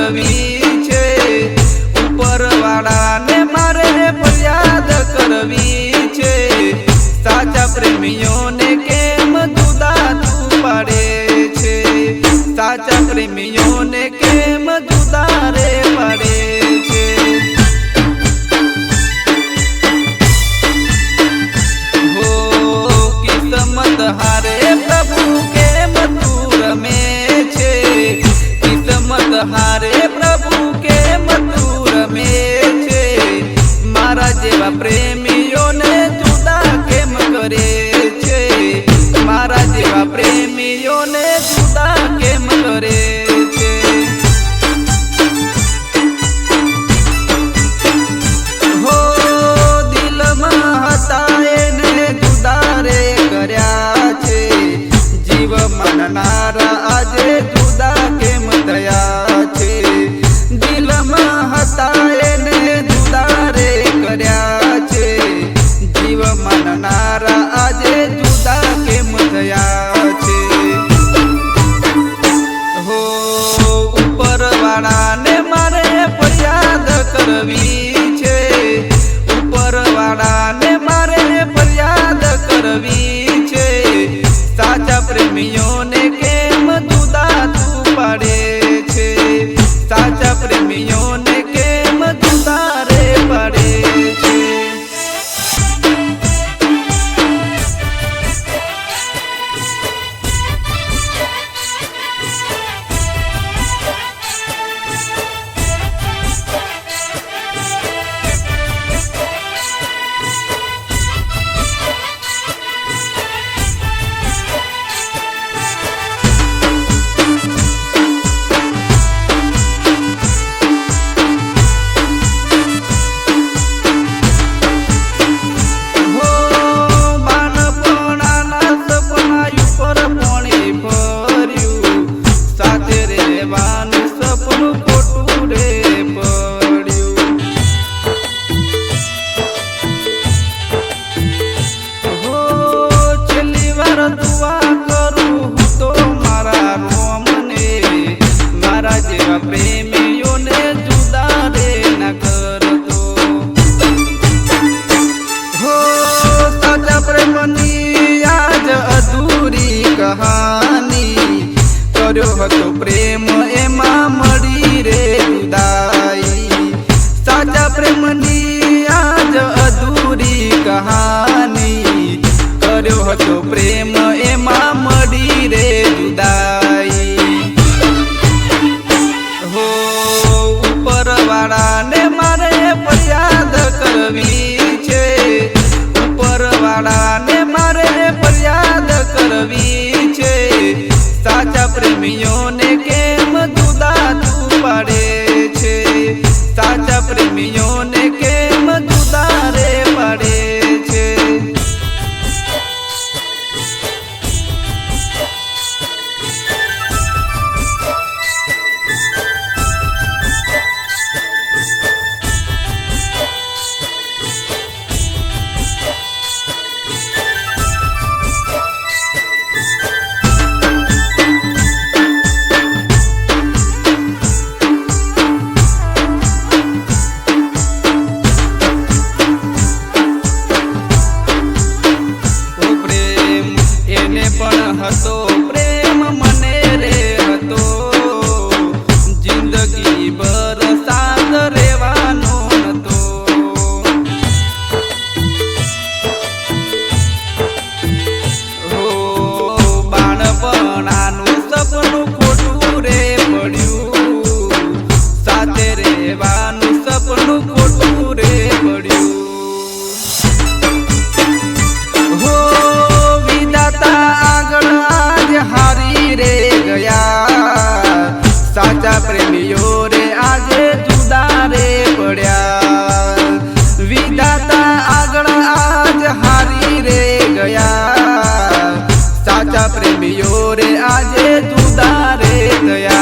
करवी छे। उपरवाळाने मारे फरियाद करवी छे। साचा प्रेमीओने केम जुदा तू पाडे छे। साचा प्रेमीओने केम जुदा रे पाडे छे। हो किस्मत हारे प्रभु केम तू रमे छे। किस्मत हारे प्रभु केम तू रमे छे। मारा जेवा प्रेमीओने जुदा केम करे छे। मारा जेवा प्रेमीओने जुदा केम करे छे। हो दिलमां हता एने जुदा रे कर्या छे। जीव माननारा आजे जुदा केम थया छे। दिलमां हता एने जुदा रे कर्या छे। जीव माननारा आजे जुदा केम थया छे। हो उपरवाळाने मारे फरियाद करवी छे। उपरवाळाने मारे फरियाद करवी छे। साचा प्रेमीओने केम जुदा तू पाडे छे। साचा प्रेमीओने केम जुदा रे पाडे छे। दुआ करूं तो मारा रोमने। मारा जेवा प्रेमीओने जुदा रे न करतो। हो साचा प्रेमनी आज अधूरी कहानी। कर्यो हतो प्रेम एमा मળી रे जुदाई। साचा प्रेमनी आज अधूरी कहानी। कर्यो हतो प्रेम एमा मળી रे जुदाई। हो उपरवाळाने मारे फरियाद करवी छे। उपरवाळाने मारे फरियाद करवी छे। साचा प्रेमीओने केम जुदा तू पाडे छे। साचा प्रेमीओने केम जुदा रे पाडे छे। હતો પ્રેમ મને રે હતો। જિંદગી ભર સાથ રહેવાનો નતો। હો બાળપણાનું સપનું ખોટું રે પડ્યું। સાથે રહેવાનું સપનું ખોટું રે પડ્યું। હો हारी रे गया। साचा प्रेमीओ रे आजे जुदा रे पड्या। विधाता आगळ आज हारी रे गया। साचा प्रेमीओ रे आजे जुदा रे गया।